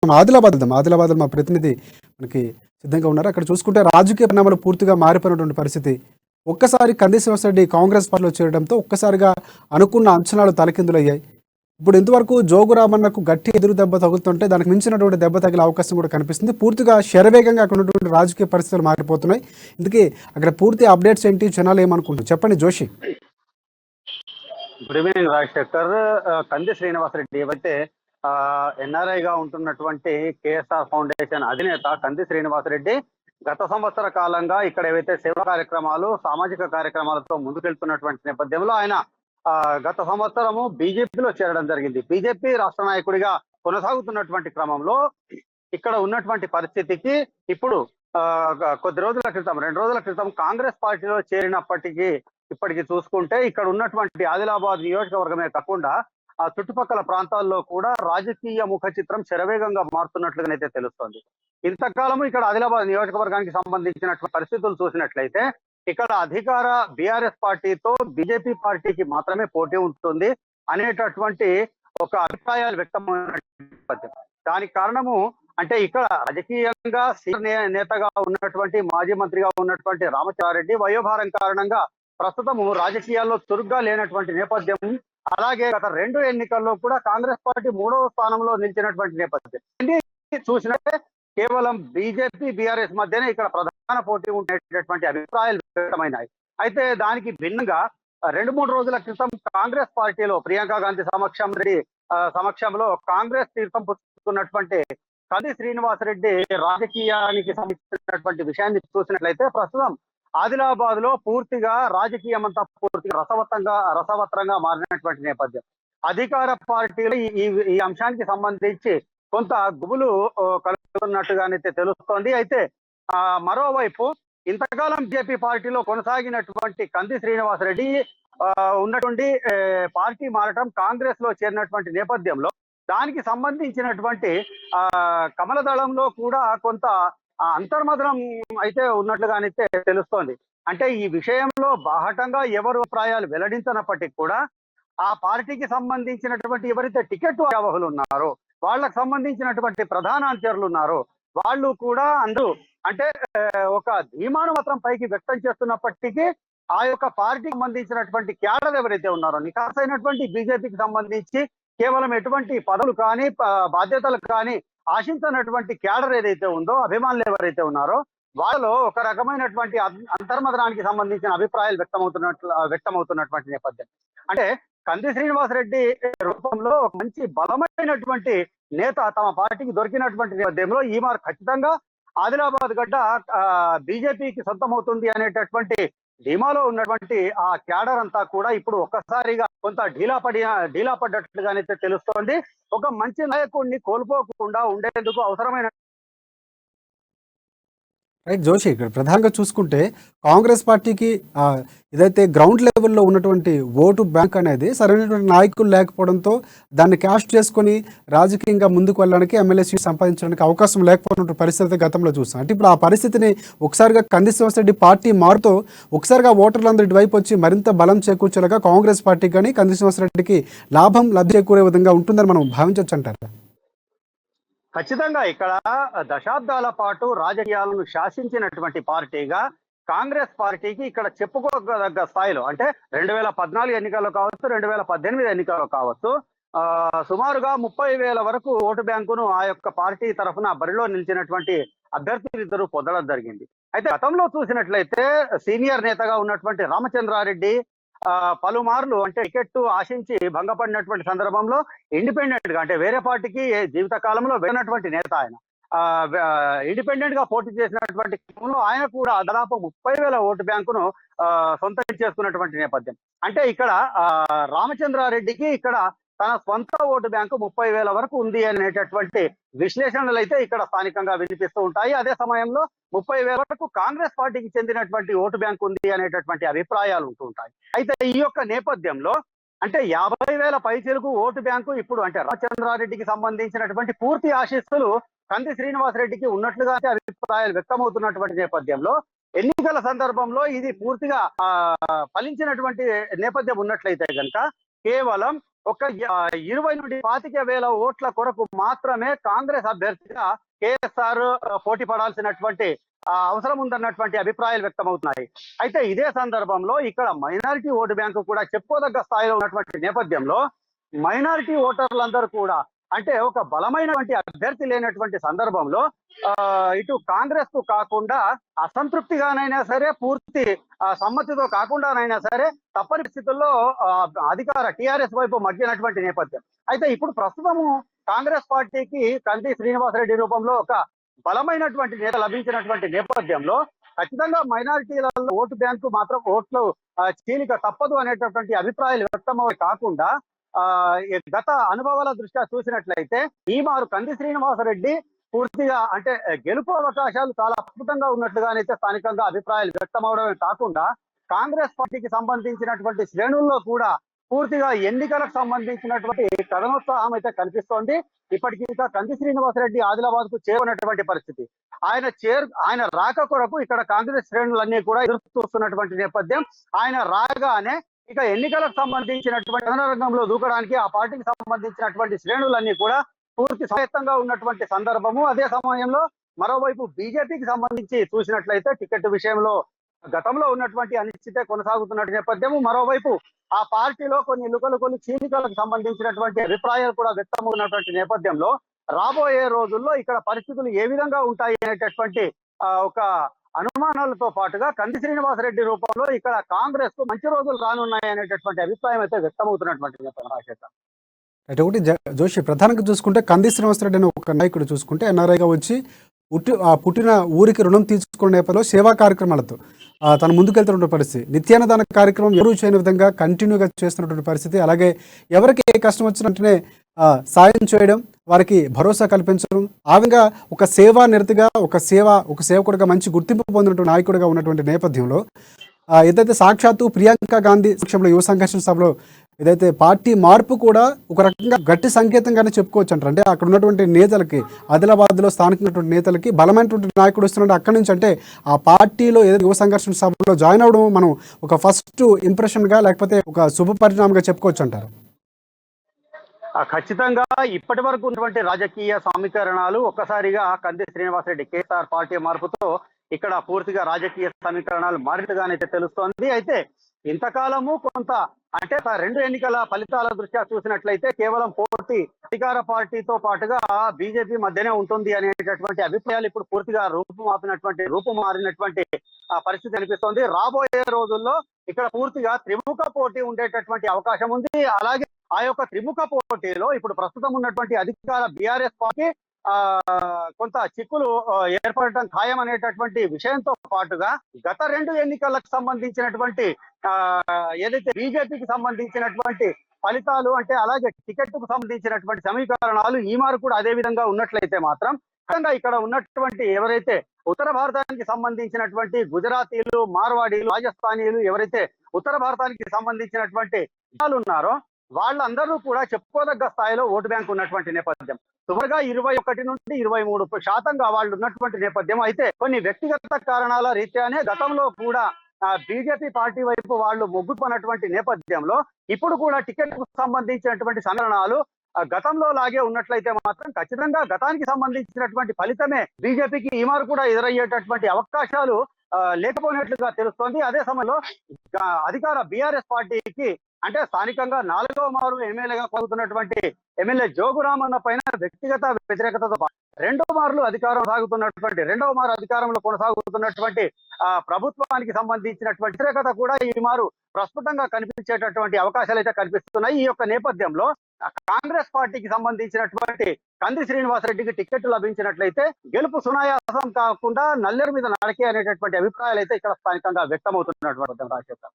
ఆదిలాబాద్ మా ప్రతినిధి మనకి సిద్ధంగా ఉన్నారు. అక్కడ చూసుకుంటే రాజకీయ పరిణామాలు పూర్తిగా మారిపోయినటువంటి పరిస్థితి. ఒక్కసారి కంది శ్రీనివాసరెడ్డి కాంగ్రెస్ పార్టీలో చేరడంతో ఒక్కసారిగా అనుకున్న అంచనాలు తలకిందులయ్యాయి. ఇప్పుడు ఇంతవరకు జోగురామన్నకు గట్టి ఎదురు దెబ్బ తగులుతుంటే దానికి మించినటువంటి దెబ్బ తగిలే అవకాశం కూడా కనిపిస్తుంది. పూర్తిగా శరవేగంగా అక్కడ ఉన్నటువంటి రాజకీయ పరిస్థితులు మారిపోతున్నాయి. ఇందుకే అక్కడ పూర్తి అప్డేట్స్ ఏంటి, జనాలు ఏమనుకుంటారు చెప్పండి జోషి. Good evening Rajasekhar. కంది శ్రీనివాసరెడ్డి ఏవైతే ఎన్ఆర్ఐగా ఉంటున్నటువంటి కేఎస్ఆర్ ఫౌండేషన్ అధినేత కంది శ్రీనివాసరెడ్డి గత సంవత్సర కాలంగా ఇక్కడ ఏవైతే సేవా కార్యక్రమాలు సామాజిక కార్యక్రమాలతో ముందుకెళ్తున్నటువంటి నేపథ్యంలో ఆయన గత సంవత్సరము బీజేపీలో చేరడం జరిగింది. బీజేపీ రాష్ట్ర నాయకుడిగా కొనసాగుతున్నటువంటి క్రమంలో ఇక్కడ ఉన్నటువంటి పరిస్థితికి ఇప్పుడు కొద్ది రోజుల క్రితం 2 రోజుల క్రితం కాంగ్రెస్ పార్టీలో చేరినప్పటికీ ఇప్పటికి చూసుకుంటే ఇక్కడ ఉన్నటువంటి ఆదిలాబాద్ నియోజకవర్గమే కాకుండా ఆ చుట్టుపక్కల ప్రాంతాల్లో కూడా రాజకీయ ముఖ చిత్రం శరవేగంగా మారుతున్నట్లుగానైతే తెలుస్తోంది. ఇంతకాలము ఇక్కడ ఆదిలాబాద్ నియోజకవర్గానికి సంబంధించినటువంటి పరిస్థితులు చూసినట్లయితే ఇక్కడ అధికార బీఆర్ఎస్ పార్టీతో బీజేపీ పార్టీకి మాత్రమే పోటీ ఉంటుంది అనేటటువంటి ఒక అభిప్రాయాలు వ్యక్తమైన దానికి కారణము అంటే ఇక్కడ రాజకీయంగా సీనియర్ నేతగా ఉన్నటువంటి మాజీ మంత్రిగా ఉన్నటువంటి రామచంద్రారెడ్డి వయోభారం కారణంగా ప్రస్తుతము రాజకీయాల్లో చురుగ్గా లేనటువంటి నేపథ్యం. అలాగే గత 2 ఎన్నికల్లో కూడా కాంగ్రెస్ పార్టీ 3వ స్థానంలో నిలిచినటువంటి నేపథ్యం. చూసినట్టే కేవలం బీజేపీ బీఆర్ఎస్ మధ్యనే ఇక్కడ ప్రధాన పోటీ ఉండేటటువంటి అభిప్రాయాలు వ్యక్తమైనాయి. అయితే దానికి భిన్నంగా 2-3 రోజుల క్రితం కాంగ్రెస్ పార్టీలో ప్రియాంక గాంధీ సమక్షంలో కాంగ్రెస్ తీర్థం పుచ్చుకున్నటువంటి కంది శ్రీనివాసరెడ్డి రాజకీయానికి సంబంధించినటువంటి విషయాన్ని చూసినట్లయితే ప్రస్తుతం ఆదిలాబాద్ లో పూర్తిగా రాజకీయం అంతా పూర్తిగా రసవత్రంగా మారినటువంటి నేపథ్యం. అధికార పార్టీలు ఈ అంశానికి సంబంధించి కొంత గుబులు కలుగుతున్నట్టుగానైతే తెలుస్తోంది. అయితే మరోవైపు ఇంతకాలం బీజేపీ పార్టీలో కొనసాగినటువంటి కంది శ్రీనివాసరెడ్డి ఉన్నటువంటి పార్టీ మారటం కాంగ్రెస్ లో చేరినటువంటి నేపథ్యంలో దానికి సంబంధించినటువంటి కమలదళంలో కూడా కొంత అంతర్మదనం అయితే ఉన్నట్లుగానైతే తెలుస్తోంది. అంటే ఈ విషయంలో బాహటంగా ఎవరు అభిప్రాయాలు వెల్లడించినప్పటికీ కూడా ఆ పార్టీకి సంబంధించినటువంటి ఎవరైతే టికెట్ అవహులు ఉన్నారో వాళ్ళకు సంబంధించినటువంటి ప్రధాన అనుచరులు ఉన్నారో వాళ్ళు కూడా అందరూ అంటే ఒక ధీమాను మాత్రం పైకి వ్యక్తం చేస్తున్నప్పటికీ ఆ యొక్క పార్టీకి సంబంధించినటువంటి క్యాడర్ ఎవరైతే ఉన్నారో నికాసైనటువంటి బీజేపీకి సంబంధించి కేవలం ఎటువంటి పదవులు కానీ బాధ్యతలు కానీ ఆశించినటువంటి క్యాడర్ ఏదైతే ఉందో అభిమానులు ఎవరైతే ఉన్నారో వాళ్ళలో ఒక రకమైనటువంటి అంతర్మదనానికి సంబంధించిన అభిప్రాయాలు వ్యక్తమవుతున్నటువంటి నేపథ్యం. అంటే కంది శ్రీనివాసరెడ్డి రూపంలో ఒక మంచి బలమైనటువంటి నేత తమ పార్టీకి దొరికినటువంటి నేపథ్యంలో ఈ మారు ఖచ్చితంగా ఆదిలాబాద్ గడ్డ బీజేపీకి సొంతమవుతుంది అనేటటువంటి ధీమాలో ఉన్నటువంటి ఆ క్యాడర్ అంతా కూడా ఇప్పుడు ఒక్కసారిగా కొంత ఢీలా పడ్డట్లుగానైతే తెలుస్తోంది. ఒక మంచి నాయకుడిని కోల్పోకుండా ఉండేందుకు అవసరమైన రైట్ జోషి, ఇక్కడ ప్రధానంగా చూసుకుంటే కాంగ్రెస్ పార్టీకి ఏదైతే గ్రౌండ్ లెవెల్లో ఉన్నటువంటి ఓటు బ్యాంక్ అనేది సరైనటువంటి నాయకులు లేకపోవడంతో దాన్ని క్యాష్ చేసుకొని రాజకీయంగా ముందుకు వెళ్ళడానికి ఎమ్మెల్యే సీట్ సంపాదించడానికి అవకాశం లేకపోయినటువంటి పరిస్థితి గతంలో చూస్తాం. అంటే ఇప్పుడు ఆ పరిస్థితిని ఒకసారిగా కంది శ్రీనివాసరెడ్డి పార్టీ మారుతూ ఒకసారిగా ఓటర్లందరూ ఇటువైపు వచ్చి మరింత బలం చేకూర్చేలాగా కాంగ్రెస్ పార్టీకి కానీ కంది శ్రీనివాసరెడ్డికి లబ్ధి చేకూరే విధంగా ఉంటుందని మనం భావించవచ్చు అంటారు. ఖచ్చితంగా ఇక్కడ దశాబ్దాల పాటు రాజకీయాలను శాసించినటువంటి పార్టీగా కాంగ్రెస్ పార్టీకి ఇక్కడ చెప్పుకోదగ్గ స్థాయిలో అంటే 2014 ఎన్నికల్లో కావచ్చు 2018 ఎన్నికల్లో కావచ్చు సుమారుగా 30,000 వరకు ఓటు బ్యాంకును ఆ యొక్క పార్టీ తరఫున బరిలో నిలిచినటువంటి అభ్యర్థులు ఇద్దరు పొందడం జరిగింది. అయితే గతంలో చూసినట్లయితే సీనియర్ నేతగా ఉన్నటువంటి రామచంద్రారెడ్డి పలుమార్లు అంటే టికెట్ ఆశించి భంగపడినటువంటి సందర్భంలో ఇండిపెండెంట్ గా అంటే వేరే పార్టీకి జీవిత కాలంలో వెళ్ళినటువంటి నేత ఆయన ఇండిపెండెంట్ గా పోటీ చేసినటువంటి క్రమంలో ఆయన కూడా దాదాపు 30,000 ఓటు బ్యాంకును సొంతం చేసుకున్నటువంటి నేపథ్యం. అంటే ఇక్కడ రామచంద్రారెడ్డికి ఇక్కడ తన స్వంత ఓటు బ్యాంకు 30,000 వరకు ఉంది అనేటటువంటి విశ్లేషణలు అయితే ఇక్కడ స్థానికంగా వినిపిస్తూ ఉంటాయి. అదే సమయంలో 30,000 వరకు కాంగ్రెస్ పార్టీకి చెందినటువంటి ఓటు బ్యాంకు ఉంది అనేటటువంటి అభిప్రాయాలు ఉంటూ ఉంటాయి. అయితే ఈ యొక్క నేపథ్యంలో అంటే 50,000 పైచిలకు ఓటు బ్యాంకు ఇప్పుడు అంటే రామచంద్రారెడ్డికి సంబంధించినటువంటి పూర్తి ఆశీస్సులు కంది శ్రీనివాసరెడ్డికి ఉన్నట్లుగా అభిప్రాయాలు వ్యక్తమవుతున్నటువంటి నేపథ్యంలో ఎన్నికల సందర్భంలో ఇది పూర్తిగా ఫలించినటువంటి నేపథ్యం ఉన్నట్లయితే కనుక కేవలం ఒక 20 నుండి 25,000 ఓట్ల కొరకు మాత్రమే కాంగ్రెస్ అభ్యర్థిగా కేఎస్ఆర్ పోటీ పడాల్సినటువంటి అవసరం ఉందన్నటువంటి అభిప్రాయాలు వ్యక్తమవుతున్నాయి. అయితే ఇదే సందర్భంలో ఇక్కడ మైనారిటీ ఓటు బ్యాంకు కూడా చెప్పుకోదగ్గ స్థాయిలో ఉన్నటువంటి నేపథ్యంలో మైనారిటీ ఓటర్లందరూ కూడా అంటే ఒక బలమైనటువంటి అభ్యర్థి లేనటువంటి సందర్భంలో ఇటు కాంగ్రెస్ కు కాకుండా అసంతృప్తిగానైనా సరే పూర్తి సమ్మతితో కాకుండానైనా సరే తప్పని పరిస్థితుల్లో అధికార టిఆర్ఎస్ వైపు మగ్గినటువంటి నేపథ్యం. అయితే ఇప్పుడు ప్రస్తుతము కాంగ్రెస్ పార్టీకి కంది శ్రీనివాసరెడ్డి రూపంలో ఒక బలమైనటువంటి నేత లభించినటువంటి నేపథ్యంలో ఖచ్చితంగా మైనారిటీలలో ఓటు బ్యాంకు మాత్రం ఓట్లు చీలిక తప్పదు అనేటటువంటి అభిప్రాయాలు వ్యక్తమవే కాకుండా గత అనుభవాల దృష్ట్యా చూసినట్లయితే ఈ మారు కంది శ్రీనివాసరెడ్డి పూర్తిగా అంటే గెలుపు అవకాశాలు చాలా అద్భుతంగా ఉన్నట్లుగానైతే స్థానికంగా అభిప్రాయాలు వ్యక్తమవడమే కాకుండా కాంగ్రెస్ పార్టీకి సంబంధించినటువంటి శ్రేణుల్లో కూడా పూర్తిగా ఎన్నికలకు సంబంధించినటువంటి కథనోత్సాహం అయితే కనిపిస్తోంది. ఇప్పటికీ ఇంకా కంది శ్రీనివాసరెడ్డి ఆదిలాబాద్ కు చేరుకున్నటువంటి పరిస్థితి. ఆయన రాక కొరకు ఇక్కడ కాంగ్రెస్ శ్రేణులన్నీ కూడా ఎదురు చూస్తున్నటువంటి నేపథ్యం. ఆయన రాగానే ఇక ఎన్నికలకు సంబంధించినటువంటి రంగంలో దూకడానికి ఆ పార్టీకి సంబంధించినటువంటి శ్రేణులన్నీ కూడా పూర్తి సమయత్తంగా ఉన్నటువంటి సందర్భము. అదే సమయంలో మరోవైపు బీజేపీకి సంబంధించి చూసినట్లయితే టికెట్ విషయంలో గతంలో ఉన్నటువంటి అనిశ్చితే కొనసాగుతున్న నేపథ్యము. మరోవైపు ఆ పార్టీలో కొన్ని కొన్ని చీలికలకు సంబంధించినటువంటి అభిప్రాయాలు కూడా వ్యక్తమవుతున్నటువంటి నేపథ్యంలో రాబోయే రోజుల్లో ఇక్కడ పరిస్థితులు ఏ విధంగా ఉంటాయి అనేటటువంటి ఒక అనుమానాలతో పాటుగా కంది శ్రీనివాసరెడ్డి రూపంలో ఇక్కడ కాంగ్రెస్ కు మంచి రోజులు రానున్నాయి అనేటటువంటి అభిప్రాయం అయితే వ్యక్తమవుతున్నటువంటి రాజశేఖర్. అయితే ఒకటి జోషి ప్రధానంగా చూసుకుంటే కంది శ్రీనివాసరెడ్డి అనే ఒక నాయకుడు చూసుకుంటే ఎన్ఆర్ఐగా వచ్చి పుట్టిన ఊరికి రుణం తీసుకునే నేపథ్యంలో సేవా కార్యక్రమాలతో తను ముందుకెళ్తున్నటువంటి పరిస్థితి, నిత్యాన్నదాన కార్యక్రమం ఎవరు చేయని విధంగా కంటిన్యూగా చేస్తున్నటువంటి పరిస్థితి. అలాగే ఎవరికి ఏ కష్టం వచ్చినట్టునే సాయం చేయడం, వారికి భరోసా కల్పించడం, ఆ విధంగా ఒక సేవా నిరతిగా ఒక సేవకుడిగా మంచి గుర్తింపు పొందినటువంటి నాయకుడిగా ఉన్నటువంటి నేపథ్యంలో ఏదైతే సాక్షాత్తు ప్రియాంక గాంధీ సమక్షంలో యువ సంఘర్షణ సభలో ఏదైతే పార్టీ మార్పు కూడా ఒక రకంగా గట్టి సంకేతంగానే చెప్పుకోవచ్చు అంటారు. అంటే అక్కడ ఉన్నటువంటి నేతలకి, ఆదిలాబాద్లో స్థానికమైనటువంటి నేతలకి బలమైనటువంటి నాయకుడు వస్తున్నాడు అక్కడి నుంచి, అంటే ఆ పార్టీలో ఏదైతే యువ సంఘర్షణ సభలో జాయిన్ అవ్వడం మనం ఒక ఫస్ట్ ఇంప్రెషన్గా లేకపోతే ఒక శుభ పరిణామంగా చెప్పుకోవచ్చు అంటారు. ఖచ్చితంగా ఇప్పటి వరకు ఉన్నటువంటి రాజకీయ సమీకరణాలు ఒక్కసారిగా కంది శ్రీనివాసరెడ్డి కేసీఆర్ పార్టీ మార్పుతో ఇక్కడ పూర్తిగా రాజకీయ సమీకరణాలు మారినట్టుగానైతే తెలుస్తోంది. అయితే ఇంతకాలము కొంత అంటే రెండు ఎన్నికల ఫలితాల దృష్ట్యా చూసినట్లయితే కేవలం పోటీ అధికార పార్టీతో పాటుగా బీజేపీ మధ్యనే ఉంటుంది అనేటటువంటి అభిప్రాయాలు ఇప్పుడు పూర్తిగా రూపు మారినటువంటి పరిస్థితి అనిపిస్తోంది. రాబోయే రోజుల్లో ఇక్కడ పూర్తిగా త్రిముఖ పోటీ ఉండేటటువంటి అవకాశం ఉంది. అలాగే ఆ యొక్క త్రిముఖ పోటీలో ఇప్పుడు ప్రస్తుతం ఉన్నటువంటి అధికార బీఆర్ఎస్ పార్టీ కొంత చిక్కులు ఏర్పడటం ఖాయం అనేటటువంటి విషయంతో పాటుగా గత రెండు ఎన్నికలకు సంబంధించినటువంటి ఏదైతే బీజేపీకి సంబంధించినటువంటి ఫలితాలు అంటే అలాగే టికెట్ కు సంబంధించినటువంటి సమీకరణాలు ఈ మారు కూడా అదే విధంగా ఉన్నట్లయితే మాత్రం ఇక్కడ ఉన్నటువంటి ఎవరైతే ఉత్తర భారతానికి సంబంధించినటువంటి గుజరాతీలు, మార్వాడీలు, రాజస్థానీలు ఎవరైతే ఉత్తర భారతానికి సంబంధించినటువంటి ఉన్నారో వాళ్ళందరూ కూడా చెప్పుకోదగ్గ స్థాయిలో ఓటు బ్యాంక్ ఉన్నటువంటి నేపథ్యం. సుమారుగా 21 నుండి 23% వాళ్ళు ఉన్నటువంటి నేపథ్యం. అయితే కొన్ని వ్యక్తిగత కారణాల రీత్యానే గతంలో కూడా బీజేపీ పార్టీ వైపు వాళ్ళు మొగ్గుకున్నటువంటి నేపథ్యంలో ఇప్పుడు కూడా టికెట్ కు సంబంధించినటువంటి సంఘటనలు గతంలో లాగే ఉన్నట్లయితే మాత్రం ఖచ్చితంగా గతానికి సంబంధించినటువంటి ఫలితమే బీజేపీకి ఈ మారు కూడా ఎదురయ్యేటటువంటి అవకాశాలు లేకపోయినట్లుగా తెలుస్తోంది. అదే సమయంలో అధికార బీఆర్ఎస్ పార్టీకి అంటే స్థానికంగా 4వ మారు ఎమ్మెల్యేగా కొలుగుతున్నటువంటి ఎమ్మెల్యే జోగురామన్న పైన వ్యక్తిగత వ్యతిరేకతతో పాటు రెండవ మారు అధికారంలో కొనసాగుతున్నటువంటి ప్రభుత్వానికి సంబంధించినటువంటి వ్యతిరేకత కూడా ఈ మారు ప్రస్ఫుటంగా కనిపించేటటువంటి అవకాశాలు అయితే కనిపిస్తున్నాయి. ఈ యొక్క నేపథ్యంలో కాంగ్రెస్ పార్టీకి సంబంధించినటువంటి కంది శ్రీనివాసరెడ్డికి టికెట్ లభించినట్లయితే గెలుపు సునాయాసం కాకుండా నల్లేరు మీద నడకే అనేటటువంటి అభిప్రాయాలు అయితే ఇక్కడ స్థానికంగా వ్యక్తమవుతున్నటువంటి రాజశేఖర్.